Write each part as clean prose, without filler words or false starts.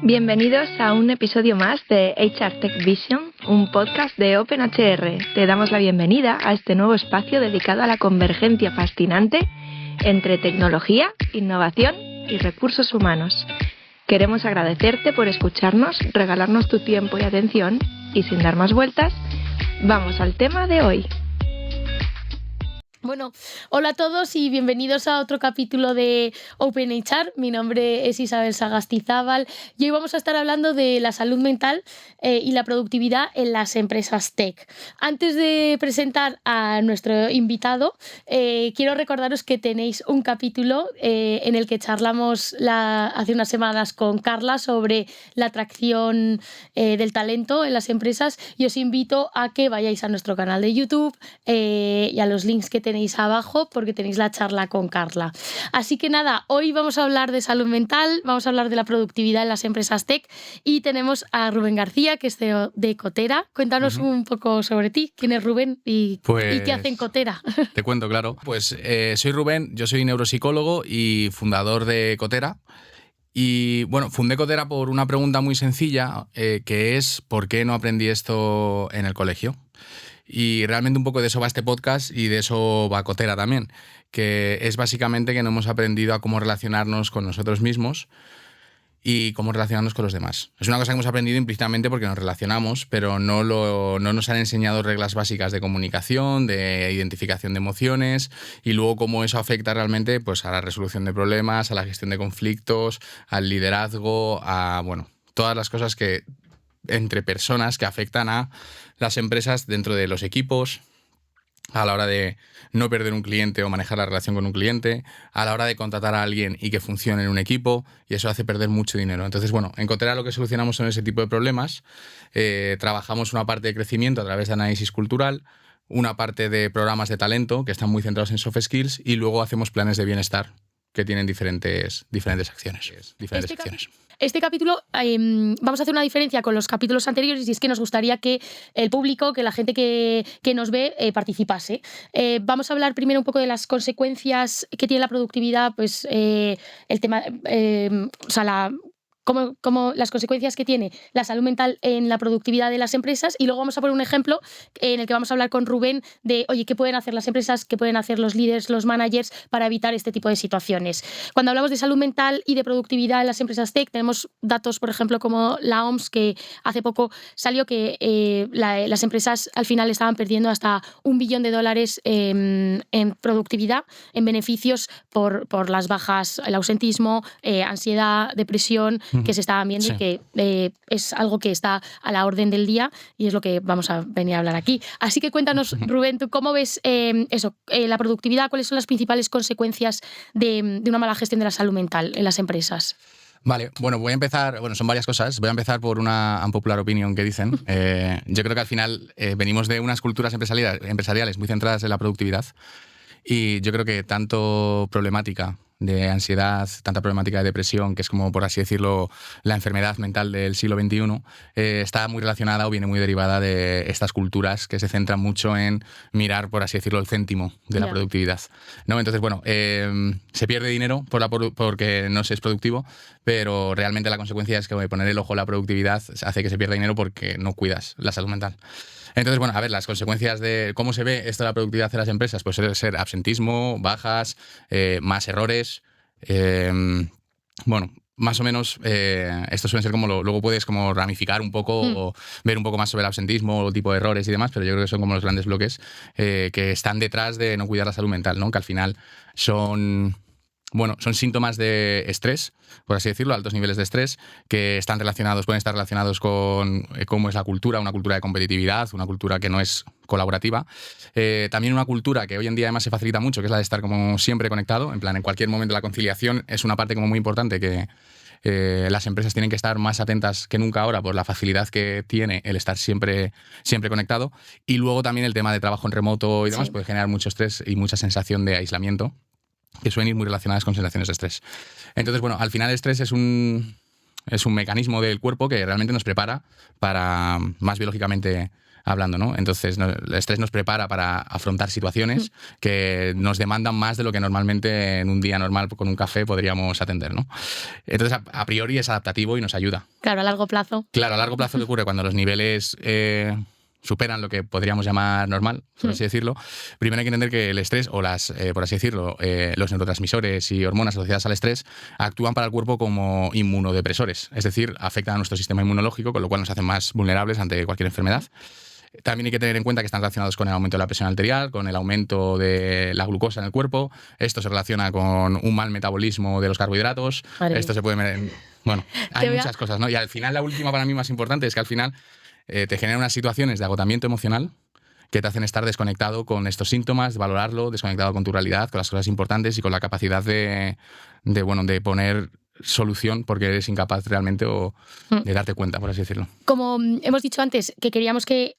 Bienvenidos a un episodio más de HR Tech Vision, un podcast de OpenHR. Te damos la bienvenida a este nuevo espacio dedicado a la convergencia fascinante entre tecnología, innovación y recursos humanos. Queremos agradecerte por escucharnos, regalarnos tu tiempo y atención y sin dar más vueltas, vamos al tema de hoy. Bueno, hola a todos y bienvenidos a otro capítulo de OpenHR. Mi nombre es Isabel Sagastizábal y hoy vamos a estar hablando de la salud mental y la productividad en las empresas tech. Antes de presentar a nuestro invitado, quiero recordaros que tenéis un capítulo en el que charlamos hace unas semanas con Carla sobre la atracción del talento en las empresas, y os invito a que vayáis a nuestro canal de YouTube y a los links que tenéis abajo, porque tenéis la charla con Carla. Así que nada, hoy vamos a hablar de salud mental, vamos a hablar de la productividad en las empresas tech y tenemos a Rubén García, que es CEO de Cotera. Cuéntanos un poco sobre ti, quién es Rubén y qué hace en Cotera. Te cuento, claro. Pues soy Rubén, yo soy neuropsicólogo y fundador de Cotera. Y bueno, fundé Cotera por una pregunta muy sencilla, que es ¿por qué no aprendí esto en el colegio? Y realmente un poco de eso va este podcast y de eso va Cotera también, que es básicamente que no hemos aprendido a cómo relacionarnos con nosotros mismos y cómo relacionarnos con los demás. Es una cosa que hemos aprendido implícitamente porque nos relacionamos, pero no nos han enseñado reglas básicas de comunicación, de identificación de emociones y luego cómo eso afecta realmente pues, a la resolución de problemas, a la gestión de conflictos, al liderazgo, a todas las cosas que entre personas que afectan a las empresas dentro de los equipos, a la hora de no perder un cliente o manejar la relación con un cliente, a la hora de contratar a alguien y que funcione en un equipo, y eso hace perder mucho dinero. Entonces, en Cotera lo que solucionamos son ese tipo de problemas. Trabajamos una parte de crecimiento a través de análisis cultural, una parte de programas de talento que están muy centrados en soft skills, y luego hacemos planes de bienestar que tienen diferentes acciones. Este capítulo vamos a hacer una diferencia con los capítulos anteriores, y es que nos gustaría que el público, que la gente que nos ve, participase. Vamos a hablar primero un poco de las consecuencias que tiene la productividad, pues el tema, como las consecuencias que tiene la salud mental en la productividad de las empresas, y luego vamos a poner un ejemplo en el que vamos a hablar con Rubén de, oye, ¿qué pueden hacer las empresas, qué pueden hacer los líderes, los managers para evitar este tipo de situaciones? Cuando hablamos de salud mental y de productividad en las empresas tech, tenemos datos, por ejemplo, como la OMS, que hace poco salió que las empresas al final estaban perdiendo hasta $1 billón en productividad, en beneficios por las bajas, el ausentismo, ansiedad, depresión, que se estaban viendo, sí, y que es algo que está a la orden del día, y es lo que vamos a venir a hablar aquí. Así que cuéntanos, Rubén, ¿tú cómo ves la productividad? ¿Cuáles son las principales consecuencias de una mala gestión de la salud mental en las empresas? Vale, voy a empezar, son varias cosas. Voy a empezar por una unpopular opinion que dicen. Yo creo que al final venimos de unas culturas empresariales muy centradas en la productividad, y yo creo que tanto problemática de ansiedad, tanta problemática de depresión, que es como, por así decirlo, la enfermedad mental del siglo XXI, está muy relacionada o viene muy derivada de estas culturas que se centran mucho en mirar, por así decirlo, el céntimo de la productividad, ¿no? Entonces, se pierde dinero porque no se es productivo, pero realmente la consecuencia es que poner el ojo en la productividad hace que se pierda dinero porque no cuidas la salud mental. Entonces, las consecuencias de cómo se ve esto de la productividad en las empresas, pues suele ser absentismo, bajas, más errores. Más o menos esto suele ser como luego puedes como ramificar un poco o ver un poco más sobre el absentismo, el tipo de errores y demás, pero yo creo que son como los grandes bloques que están detrás de no cuidar la salud mental, ¿no? Que al final son síntomas de estrés, por así decirlo, altos niveles de estrés, que pueden estar relacionados con cómo es la cultura, una cultura de competitividad, una cultura que no es colaborativa. También una cultura que hoy en día además se facilita mucho, que es la de estar como siempre conectado, en cualquier momento. La conciliación es una parte como muy importante que las empresas tienen que estar más atentas que nunca ahora por la facilidad que tiene el estar siempre conectado. Y luego también el tema de trabajo en remoto y demás puede generar mucho estrés y mucha sensación de aislamiento, que suelen ir muy relacionadas con sensaciones de estrés. Entonces, al final el estrés es un mecanismo del cuerpo que realmente nos prepara para, más biológicamente hablando, ¿no? Entonces, el estrés nos prepara para afrontar situaciones que nos demandan más de lo que normalmente en un día normal con un café podríamos atender, ¿no? Entonces, a priori es adaptativo y nos ayuda. Claro, a largo plazo. Claro, a largo plazo, ¿qué ocurre? Cuando los niveles superan lo que podríamos llamar normal, por así decirlo, primero hay que entender que el estrés o por así decirlo, los neurotransmisores y hormonas asociadas al estrés actúan para el cuerpo como inmunodepresores, es decir, afectan a nuestro sistema inmunológico, con lo cual nos hacen más vulnerables ante cualquier enfermedad. También hay que tener en cuenta que están relacionados con el aumento de la presión arterial, con el aumento de la glucosa en el cuerpo. Esto se relaciona con un mal metabolismo de los carbohidratos. Madre Esto mía. se puede... Bueno, hay muchas cosas, ¿no? Y al final, la última para mí más importante es que al final te generan unas situaciones de agotamiento emocional que te hacen estar desconectado con estos síntomas, de valorarlo, desconectado con tu realidad, con las cosas importantes y con la capacidad de poner solución porque eres incapaz realmente o de darte cuenta, por así decirlo. Como hemos dicho antes, que queríamos que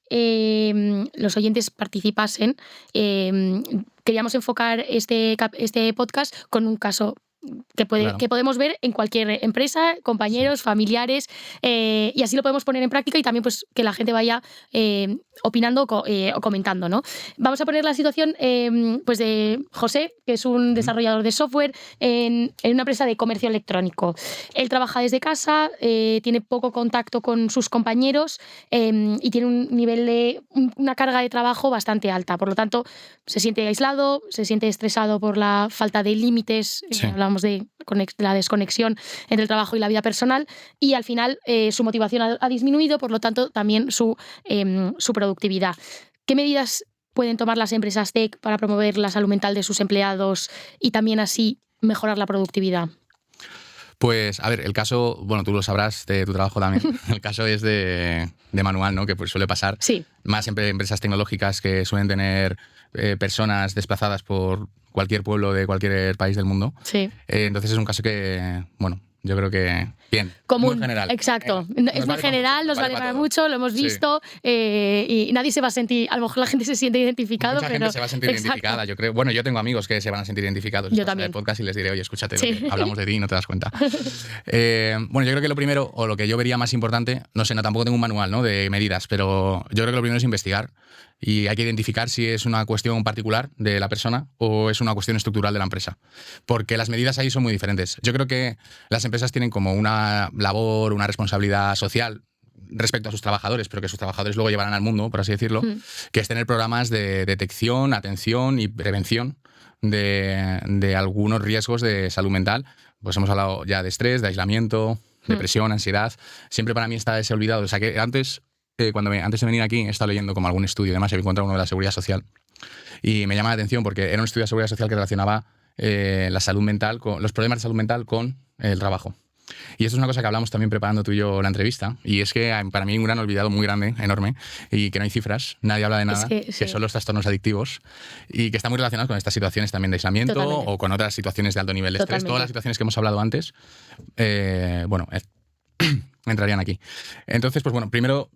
los oyentes participasen, queríamos enfocar este podcast con un caso Claro. que podemos ver en cualquier empresa, compañeros, familiares, y así lo podemos poner en práctica y también pues, que la gente vaya opinando o comentando, ¿no? Vamos a poner la situación pues de José, que es un desarrollador de software en una empresa de comercio electrónico. Él trabaja desde casa, tiene poco contacto con sus compañeros y tiene un nivel una carga de trabajo bastante alta. Por lo tanto, se siente aislado, se siente estresado por la falta de límites, Sí. hablamos de la desconexión entre el trabajo y la vida personal, y al final su motivación ha disminuido, por lo tanto también su productividad. ¿Qué medidas pueden tomar las empresas tech para promover la salud mental de sus empleados y también así mejorar la productividad? Pues, a ver, el caso, bueno, tú lo sabrás de tu trabajo también, el caso es de manual, ¿no? Que pues suele pasar Sí. más en empresas tecnológicas que suelen tener personas desplazadas por cualquier pueblo de cualquier país del mundo. Sí. Entonces es un caso que, bueno, yo creo que bien. Común, muy general. exacto. Nos Es muy vale general, nos vale para todo. mucho, lo hemos Sí. visto y nadie se va a sentir, a lo mejor la gente se siente identificado, Mucha pero gente se va a sentir exacto. identificada, yo creo. Bueno, yo tengo amigos que se van a sentir identificados. Yo Escucharé también. el podcast y les diré, oye, escúchate, Sí. lo que hablamos de ti y no te das cuenta. Bueno, yo creo que lo primero, o lo que yo vería más importante, no sé, tampoco tengo un manual, ¿no?, de medidas, pero yo creo que lo primero es investigar y hay que identificar si es una cuestión particular de la persona o es una cuestión estructural de la empresa. Porque las medidas ahí son muy diferentes. Yo creo que las empresas tienen como una labor, una responsabilidad social respecto a sus trabajadores, pero que sus trabajadores luego llevarán al mundo, por así decirlo, que es tener programas de detección, atención y prevención de algunos riesgos de salud mental. Pues hemos hablado ya de estrés, de aislamiento, depresión, ansiedad. Siempre para mí está ese olvidado. O sea que antes de venir aquí he estado leyendo como algún estudio y demás, he encontrado uno de la seguridad social y me llama la atención porque era un estudio de seguridad social que relacionaba la salud mental, los problemas de salud mental con el trabajo. Y esto es una cosa que hablamos también preparando tú y yo la entrevista, y es que para mí hay un gran olvidado muy grande, enorme, y que no hay cifras, nadie habla de nada, que son los trastornos adictivos, y que está muy relacionado con estas situaciones también de aislamiento. Totalmente. O con otras situaciones de alto nivel de estrés. Todas las situaciones que hemos hablado antes, entrarían aquí. Entonces, pues bueno, primero,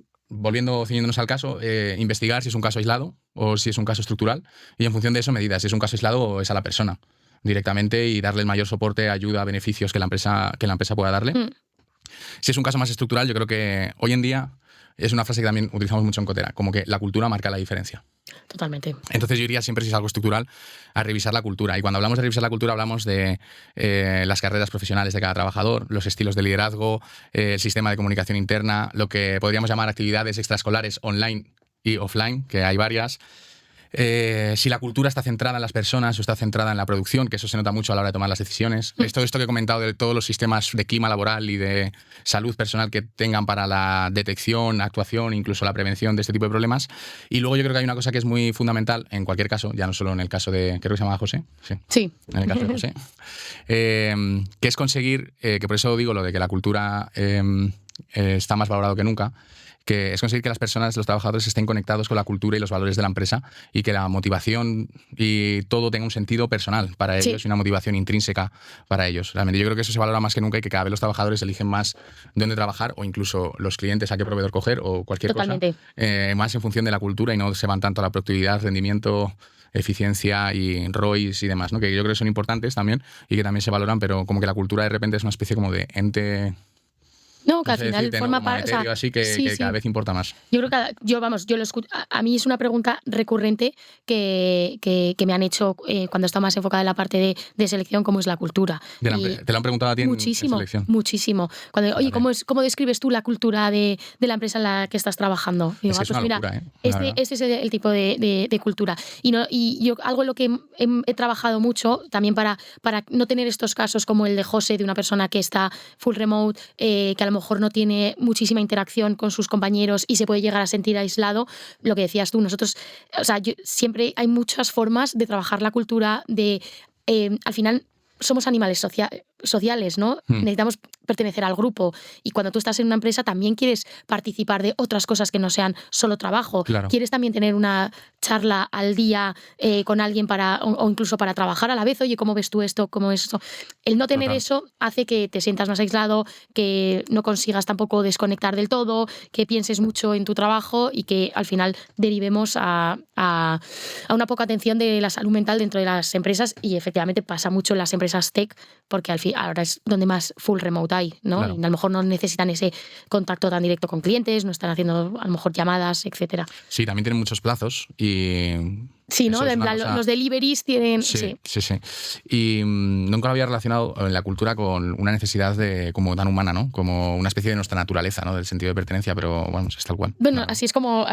ciñéndonos al caso, investigar si es un caso aislado o si es un caso estructural, y en función de eso medidas si es un caso aislado o es a la persona directamente y darle el mayor soporte, ayuda, beneficios que la empresa pueda darle. Si es un caso más estructural, yo creo que hoy en día es una frase que también utilizamos mucho en Cotera, como que la cultura marca la diferencia. Totalmente. Entonces yo iría siempre, si es algo estructural, a revisar la cultura. Y cuando hablamos de revisar la cultura, hablamos de las carreras profesionales de cada trabajador, los estilos de liderazgo, el sistema de comunicación interna, lo que podríamos llamar actividades extraescolares online y offline, que hay varias. Si la cultura está centrada en las personas o está centrada en la producción, que eso se nota mucho a la hora de tomar las decisiones. Esto que he comentado de todos los sistemas de clima laboral y de salud personal que tengan para la detección, actuación, incluso la prevención de este tipo de problemas. Y luego yo creo que hay una cosa que es muy fundamental en cualquier caso, ya no solo en el caso de, creo que se llama José. Sí. En el caso de José. Que es conseguir, que por eso digo lo de que la cultura está más valorado que nunca, que es conseguir que las personas, los trabajadores, estén conectados con la cultura y los valores de la empresa y que la motivación y todo tenga un sentido personal para ellos y una motivación intrínseca para ellos. Realmente yo creo que eso se valora más que nunca y que cada vez los trabajadores eligen más dónde trabajar o incluso los clientes a qué proveedor coger o cualquier cosa, más en función de la cultura y no se van tanto a la productividad, rendimiento, eficiencia y ROIs y demás, ¿no? Que yo creo que son importantes también y que también se valoran, pero como que la cultura de repente es una especie como de ente No, que No al sé final decirte, ¿no? forma Como parte. etéreo, así que cada vez importa más. Yo creo que yo lo escucho. A mí es una pregunta recurrente que me han hecho cuando está más enfocada en la parte de selección, cómo es la cultura. ¿Te lo han preguntado a ti en selección? Muchísimo. Cuando, oye, Vale. ¿cómo describes tú la cultura de la empresa en la que estás trabajando? Digo, Es que es una locura, la verdad. este es el tipo de cultura. Y yo algo en lo que he trabajado mucho también para no tener estos casos como el de José, de una persona que está full remote, que a lo mejor no tiene muchísima interacción con sus compañeros y se puede llegar a sentir aislado. Lo que decías tú, nosotros, o sea, siempre hay muchas formas de trabajar la cultura, al final somos animales sociales, ¿no? Necesitamos pertenecer al grupo, y cuando tú estás en una empresa también quieres participar de otras cosas que no sean solo trabajo. Claro. Quieres también tener una charla al día con alguien o incluso para trabajar a la vez. Oye, ¿cómo ves tú esto? ¿Cómo es esto? El no tener eso hace que te sientas más aislado, que no consigas tampoco desconectar del todo, que pienses mucho en tu trabajo y que al final derivemos a una poca atención de la salud mental dentro de las empresas, y efectivamente pasa mucho en las empresas tech, porque ahora es donde más full remote hay, ¿no? Claro. Y a lo mejor no necesitan ese contacto tan directo con clientes, no están haciendo a lo mejor llamadas, etcétera. Sí, también tienen muchos plazos y... Sí, ¿no? Los deliveries tienen... Sí. Y nunca lo había relacionado en la cultura con una necesidad como tan humana, ¿no? Como una especie de nuestra naturaleza, ¿no? Del sentido de pertenencia, pero bueno, es tal cual. Bueno, claro. así es como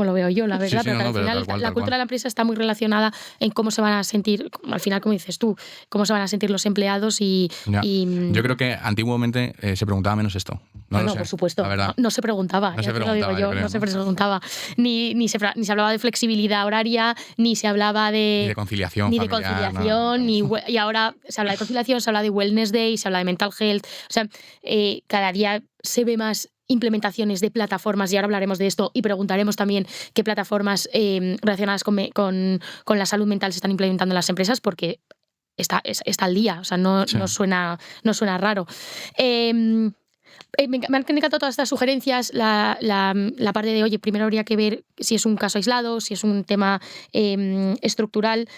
lo veo yo, la verdad, pero al final la cultura de la empresa está muy relacionada en cómo se van a sentir, al final, como dices tú, cómo se van a sentir los empleados y... Yo creo que antiguamente se preguntaba menos esto. No lo sé, por supuesto, la verdad. no se preguntaba, No se preguntaba, lo digo yo, no se preguntaba. Ni se hablaba de flexibilidad horaria, ni se hablaba ni de conciliación y ahora se habla de conciliación, se habla de wellness day, se habla de mental health. O sea, cada día se ve más implementaciones de plataformas, y ahora hablaremos de esto y preguntaremos también qué plataformas relacionadas con la salud mental se están implementando en las empresas, porque está al día, o sea, no suena raro. Me han encantado todas estas sugerencias, la parte de, oye, primero habría que ver si es un caso aislado, si es un tema estructural.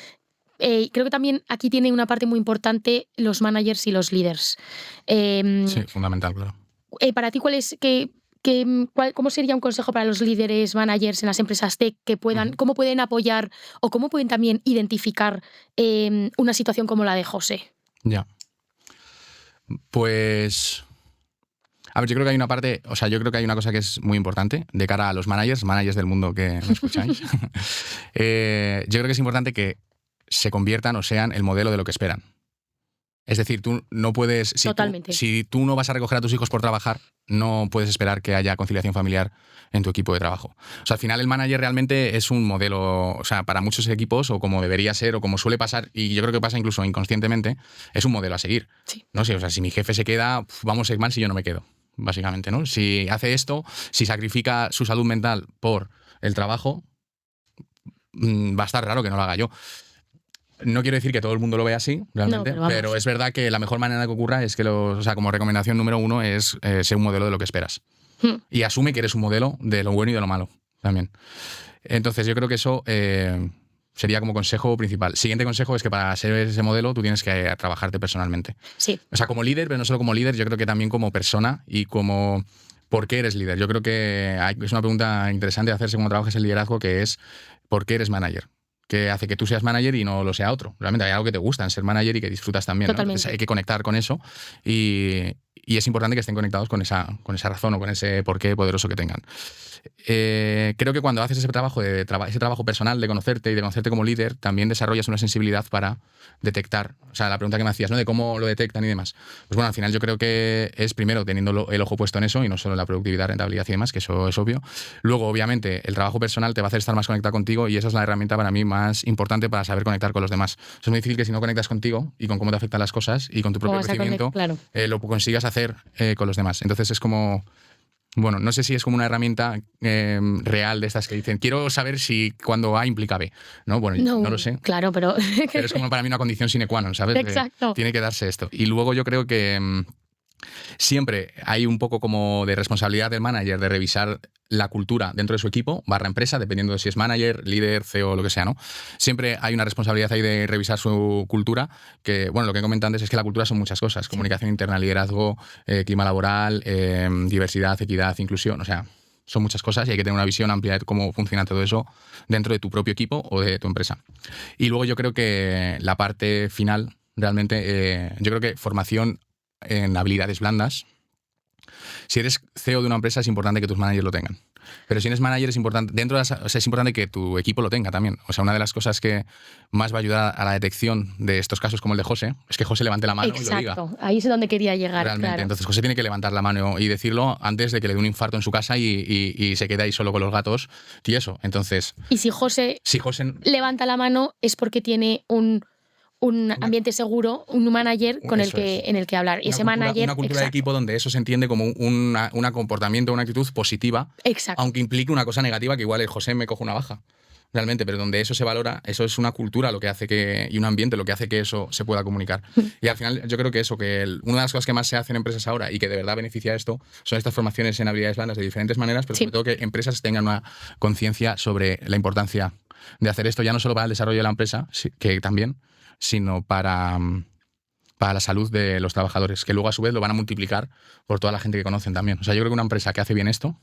Creo que también aquí tiene una parte muy importante los managers y los líderes. Sí, fundamental, claro. Para ti, ¿cómo sería un consejo para los líderes, managers en las empresas tech que puedan, cómo pueden apoyar o cómo pueden también identificar una situación como la de José? Ya. Pues... A ver, yo creo que hay una parte, o sea, yo creo que hay una cosa que es muy importante de cara a los managers del mundo que me escucháis. Yo creo que es importante que se conviertan o sean el modelo de lo que esperan. Es decir, tú no puedes... Si tú no vas a recoger a tus hijos por trabajar, no puedes esperar que haya conciliación familiar en tu equipo de trabajo. O sea, al final el manager realmente es un modelo, o sea, para muchos equipos, o como debería ser, o como suele pasar, y yo creo que pasa incluso inconscientemente, es un modelo a seguir. Sí. ¿No? Sí, o sea, si mi jefe se queda, vamos a ir mal si yo no me quedo. Básicamente, ¿no? Si hace esto, si sacrifica su salud mental por el trabajo, va a estar raro que no lo haga yo. No quiero decir que todo el mundo lo vea así, realmente, pero es verdad que la mejor manera que ocurra es que, o sea, como recomendación número 1 es ser un modelo de lo que esperas. Y asume que eres un modelo de lo bueno y de lo malo también. Entonces, yo creo que eso sería como consejo principal. Siguiente consejo es que para ser ese modelo tú tienes que trabajarte personalmente. Sí. O sea, como líder, pero no solo como líder, yo creo que también como persona y como... ¿Por qué eres líder? Yo creo que es una pregunta interesante de hacerse cuando trabajas en liderazgo, que es ¿por qué eres manager? ¿Qué hace que tú seas manager y no lo sea otro? Realmente hay algo que te gusta en ser manager y que disfrutas también, ¿no? Entonces hay que conectar con eso y es importante que estén conectados con esa razón o con ese porqué poderoso que tengan. Creo que cuando haces ese trabajo personal de conocerte y de conocerte como líder, también desarrollas una sensibilidad para detectar, o sea, la pregunta que me hacías, ¿no? De cómo lo detectan y demás. Pues bueno, al final yo creo que es primero teniendo el ojo puesto en eso y no solo en la productividad, rentabilidad y demás, que eso es obvio. Luego, obviamente, el trabajo personal te va a hacer estar más conectado contigo y esa es la herramienta para mí más importante para saber conectar con los demás. Es muy difícil que si no conectas contigo y con cómo te afectan las cosas y con tu propio crecimiento, lo consigas hacer con los demás. Entonces es como... Bueno, no sé si es como una herramienta real de estas que dicen, quiero saber si cuando A implica B. No, bueno, no lo sé. Claro, pero... Pero es como para mí una condición sine qua non, ¿sabes? Exacto. Tiene que darse esto. Y luego yo creo que Siempre hay un poco como de responsabilidad del manager de revisar la cultura dentro de su equipo, barra empresa, dependiendo de si es manager, líder, CEO, lo que sea, ¿no? Siempre hay una responsabilidad ahí de revisar su cultura, que, bueno, lo que comenté antes es que la cultura son muchas cosas, comunicación interna, liderazgo, clima laboral, diversidad, equidad, inclusión, o sea, son muchas cosas y hay que tener una visión amplia de cómo funciona todo eso dentro de tu propio equipo o de tu empresa. Y luego yo creo que la parte final, realmente, yo creo que formación en habilidades blandas. Si eres CEO de una empresa es importante que tus managers lo tengan. Pero si eres manager es importante, es importante que tu equipo lo tenga también. O sea, una de las cosas que más va a ayudar a la detección de estos casos como el de José es que José levante la mano y lo diga. Exacto, ahí es donde quería llegar. Realmente, claro. Entonces José tiene que levantar la mano y decirlo antes de que le dé un infarto en su casa y se quede ahí solo con los gatos y eso. Entonces, y si José levanta la mano es porque tiene un ambiente seguro, un manager con en el que hablar. Y ese manager. Una cultura de equipo donde eso se entiende como un comportamiento, una actitud positiva, exacto. Aunque implique una cosa negativa, que igual el José me coge una baja. Realmente, pero donde eso se valora, eso es una cultura lo que hace y un ambiente lo que hace que eso se pueda comunicar. Y al final yo creo que una de las cosas que más se hace en empresas ahora y que de verdad beneficia esto son estas formaciones en habilidades blandas de diferentes maneras, pero sobre todo que empresas tengan una conciencia sobre la importancia de hacer esto, ya no solo para el desarrollo de la empresa, que también, sino para la salud de los trabajadores, que luego a su vez lo van a multiplicar por toda la gente que conocen también. O sea, yo creo que una empresa que hace bien esto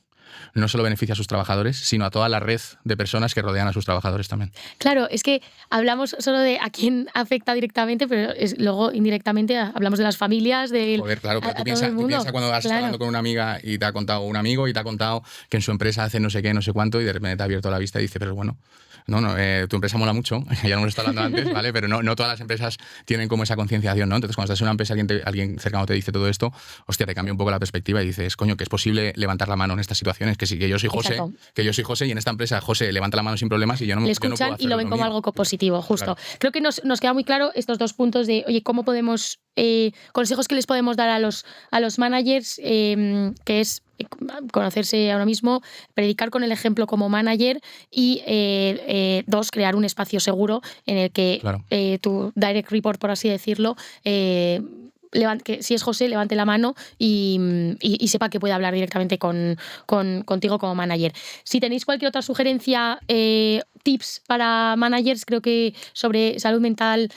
no solo beneficia a sus trabajadores, sino a toda la red de personas que rodean a sus trabajadores también. Claro, es que hablamos solo de a quién afecta directamente, pero luego indirectamente hablamos de las familias, de Joder, claro, pero tú piensas cuando has estado hablando con una amiga y te ha contado un amigo y te ha contado que en su empresa hace no sé qué, no sé cuánto, y de repente te ha abierto la vista y dice, pero bueno, tu empresa mola mucho, ya lo hemos estado hablando antes, ¿vale? Pero no todas las empresas tienen como esa concienciación, ¿no? Entonces, cuando estás en una empresa, alguien cercano te dice todo esto, hostia, te cambia un poco la perspectiva y dices, coño, que es posible levantar la mano en estas situaciones, que sí, que yo soy José y en esta empresa José levanta la mano sin problemas y yo no me puedo hacer. Y lo ven como algo positivo, justo. Claro. Creo que nos queda muy claro estos dos puntos de, oye, cómo podemos, consejos que les podemos dar a los managers, que es conocerse ahora mismo, predicar con el ejemplo como manager y dos, crear un espacio seguro en el que tu direct report, por así decirlo, que si es José, levante la mano y sepa que puede hablar directamente contigo como manager. Si tenéis cualquier otra sugerencia, tips para managers, creo que sobre salud mental,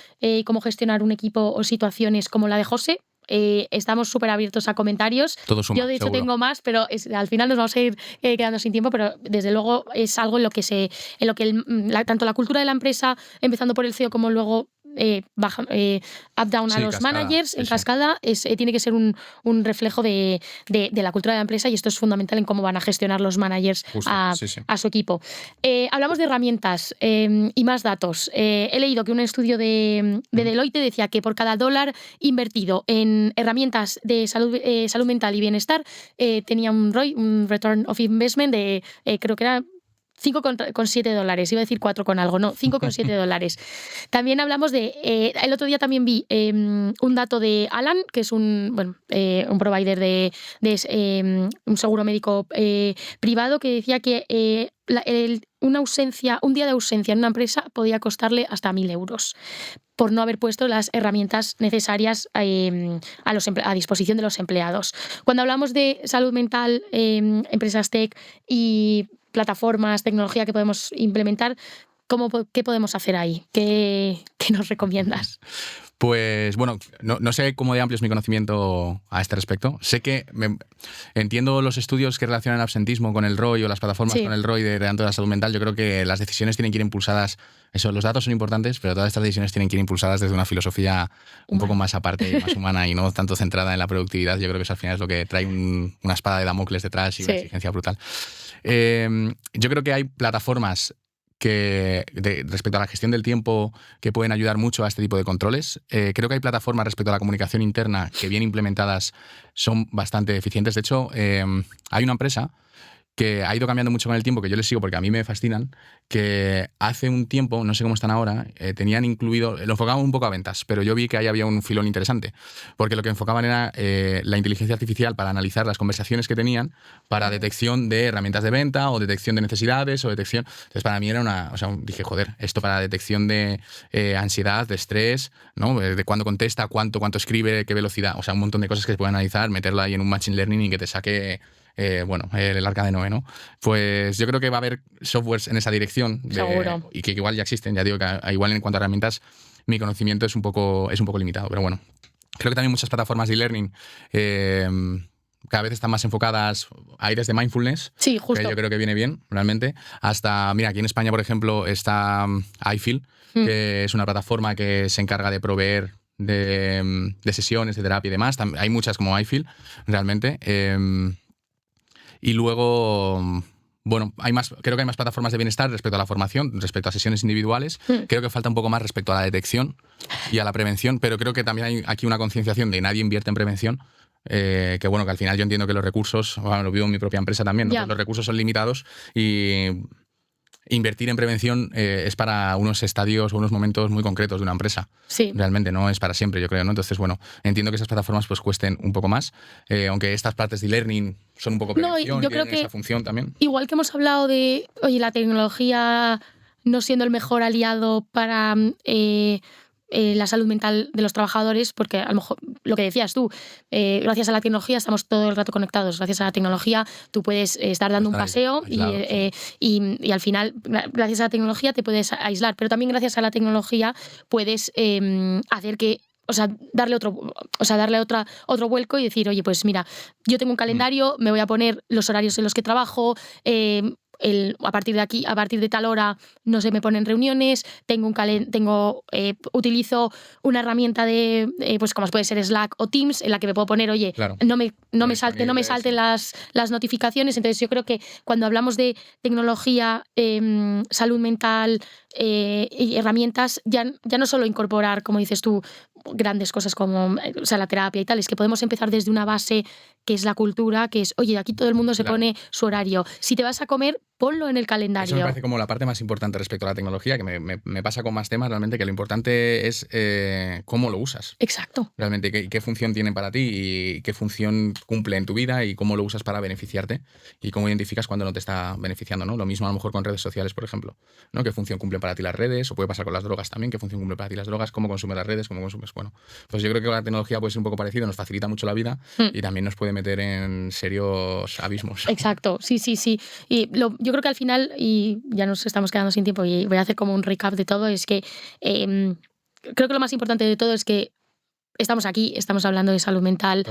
cómo gestionar un equipo o situaciones como la de José, estamos súper abiertos a comentarios. Suma, yo de hecho seguro. Tengo más, pero al final nos vamos a ir quedando sin tiempo, pero desde luego es algo en lo que tanto la cultura de la empresa, empezando por el CEO como luego up-down a los managers en cascada, tiene que ser un reflejo de la cultura de la empresa, y esto es fundamental en cómo van a gestionar los managers a su equipo. Hablamos de herramientas y más datos. He leído que un estudio de Deloitte decía que por cada $1 invertido en herramientas de salud mental y bienestar, tenía un ROI, un Return of Investment de, creo que era $5,7. Iba a decir 4 con algo, no, $5,7. También hablamos el otro día también vi un dato de Alan, que es un provider de un seguro médico privado, que decía que un día de ausencia en una empresa podía costarle hasta 1.000 euros por no haber puesto las herramientas necesarias a disposición de los empleados. Cuando hablamos de salud mental, empresas tech y plataformas, tecnología que podemos implementar, ¿qué podemos hacer ahí? ¿Qué nos recomiendas? Pues bueno, no sé cómo de amplio es mi conocimiento a este respecto. Sé que entiendo los estudios que relacionan el absentismo con el ROI o las plataformas con el ROI de tanto de la salud mental. Yo creo que las decisiones tienen que ir impulsadas. Los datos son importantes, pero todas estas decisiones tienen que ir impulsadas desde una filosofía un poco más aparte y más humana y no tanto centrada en la productividad. Yo creo que eso al final es lo que trae una espada de Damocles detrás y una exigencia brutal. Yo creo que hay plataformas respecto a la gestión del tiempo que pueden ayudar mucho a este tipo de controles. Creo que hay plataformas respecto a la comunicación interna que bien implementadas son bastante eficientes. De hecho, hay una empresa que ha ido cambiando mucho con el tiempo, que yo les sigo porque a mí me fascinan, que hace un tiempo, no sé cómo están ahora, tenían incluido, lo enfocaban un poco a ventas, pero yo vi que ahí había un filón interesante, porque lo que enfocaban era la inteligencia artificial para analizar las conversaciones que tenían para detección de herramientas de venta o detección de necesidades o detección... Entonces, para mí era dije, joder, esto para detección de ansiedad, de estrés, ¿no? De cuándo contesta, cuánto escribe, qué velocidad, o sea, un montón de cosas que se pueden analizar, meterlo ahí en un machine learning y que te saque... el arca de Noé, ¿no? Pues yo creo que va a haber softwares en esa dirección Seguro. y que igual ya existen. Ya digo que igual en cuanto a herramientas mi conocimiento es un poco limitado, pero bueno. Creo que también muchas plataformas de e-learning cada vez están más enfocadas a aires de mindfulness, Sí, justo. que yo creo que viene bien, realmente. Hasta, mira, aquí en España, por ejemplo, está iFeel, que es una plataforma que se encarga de proveer de sesiones, de terapia y demás. Hay muchas como iFeel, realmente. Y luego, bueno, creo que hay más plataformas de bienestar respecto a la formación, respecto a sesiones individuales. Creo que falta un poco más respecto a la detección y a la prevención, pero creo que también hay aquí una concienciación de nadie invierte en prevención. Que bueno, que al final yo entiendo que los recursos, lo vivo en mi propia empresa también, ¿no? Ya. Pues los recursos son limitados y invertir en prevención es para unos estadios o unos momentos muy concretos de una empresa. Sí. Realmente no es para siempre, yo creo, ¿no? Entonces, bueno, entiendo que esas plataformas pues cuesten un poco más, aunque estas partes de e-learning son un poco prevención, yo y creo tienen esa que función también. igual que hemos hablado de, oye, la tecnología no siendo el mejor aliado para la salud mental de los trabajadores, porque a lo mejor lo que decías tú, gracias a la tecnología estamos todo el rato conectados, gracias a la tecnología tú puedes estar dando un paseo aislado, y al final, gracias a la tecnología te puedes aislar, pero también gracias a la tecnología puedes hacer que darle otro vuelco y decir, oye, pues mira, yo tengo un calendario, me voy a poner los horarios en los que trabajo, a partir de aquí, a partir de tal hora, no se me ponen reuniones, utilizo una herramienta de, pues como puede ser Slack o Teams, en la que me puedo poner, oye, claro, no me salten las notificaciones. Entonces yo creo que cuando hablamos de tecnología, salud mental y herramientas, ya no solo incorporar, como dices tú, grandes cosas como la terapia y tal, es que podemos empezar desde una base que es la cultura, que es, oye, aquí todo el mundo se pone su horario. Si te vas a comer, ponlo en el calendario. Eso me parece como la parte más importante respecto a la tecnología, que me pasa con más temas realmente, que lo importante es cómo lo usas. Exacto. Realmente, qué función tiene para ti y qué función cumple en tu vida y cómo lo usas para beneficiarte y cómo identificas cuando no te está beneficiando, ¿no? Lo mismo a lo mejor con redes sociales, por ejemplo, ¿no? ¿Qué función cumplen para ti las redes? O puede pasar con las drogas también, ¿qué función cumplen para ti las drogas? ¿Cómo consumes las redes? ¿Cómo consumes? Bueno, pues yo creo que la tecnología puede ser un poco parecido, nos facilita mucho la vida y también nos puede meter en serios abismos. Exacto, sí. Y yo creo que al final, y ya nos estamos quedando sin tiempo y voy a hacer como un recap de todo, es que creo que lo más importante de todo es que estamos aquí, estamos hablando de salud mental.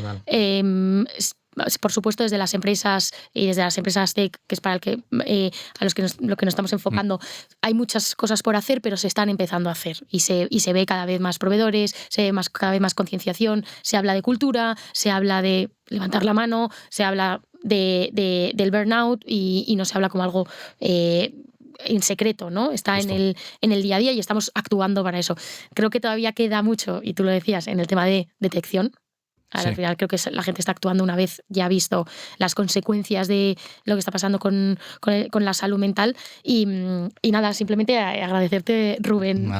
Por supuesto, desde las empresas y desde las empresas tech, que es para lo que nos estamos enfocando, hay muchas cosas por hacer, pero se están empezando a hacer y se ve cada vez más proveedores, se ve cada vez más concienciación, se habla de cultura, se habla de levantar la mano, se habla del burnout y no se habla como algo en secreto, ¿no? Está en el día a día y estamos actuando para eso. Creo que todavía queda mucho, y tú lo decías, en el tema de detección. Al final creo que la gente está actuando una vez ya ha visto las consecuencias de lo que está pasando con la salud mental y nada, simplemente agradecerte, Rubén,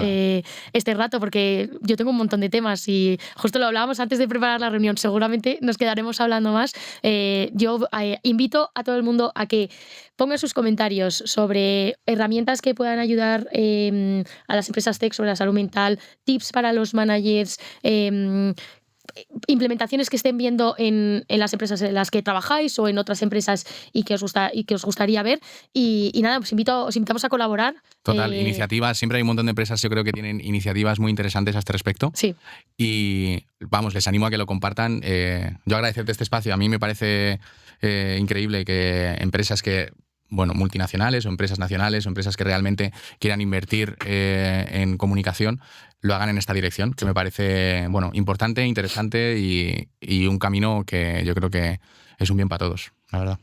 este rato, porque yo tengo un montón de temas y justo lo hablábamos antes de preparar la reunión, seguramente nos quedaremos hablando más. Yo invito a todo el mundo a que ponga sus comentarios sobre herramientas que puedan ayudar a las empresas tech sobre la salud mental, tips para los managers, implementaciones que estén viendo en las empresas en las que trabajáis o en otras empresas y que os gustaría ver. Y nada, os invitamos a colaborar. Total, iniciativas. Siempre hay un montón de empresas, yo creo que tienen iniciativas muy interesantes a este respecto. Sí. Y vamos, les animo a que lo compartan. Yo agradecerte este espacio. A mí me parece increíble que empresas multinacionales o empresas nacionales o empresas que realmente quieran invertir en comunicación lo hagan en esta dirección, que me parece importante, interesante y un camino que yo creo que es un bien para todos, la verdad.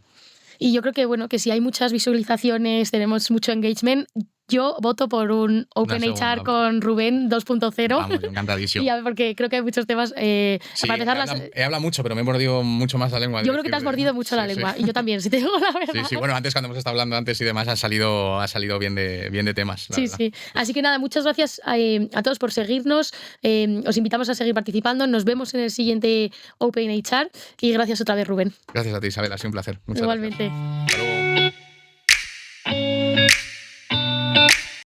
Y yo creo que si hay muchas visualizaciones, tenemos mucho engagement, yo voto por un OpenHR con Rubén 2.0. Vamos, yo encantadísimo. Y a ver, porque creo que hay muchos temas. Sí, para empezar, he hablado mucho, pero me he mordido mucho más la lengua. Yo creo que te has mordido mucho la lengua. Y yo también, si te digo la verdad. Sí, bueno, antes cuando hemos estado hablando antes y demás ha salido bien de temas. Sí, verdad. Sí. Así que nada, muchas gracias a todos por seguirnos. Os invitamos a seguir participando. Nos vemos en el siguiente OpenHR. Y gracias otra vez, Rubén. Gracias a ti, Isabel. Ha sido un placer. Muchas Igualmente. Gracias.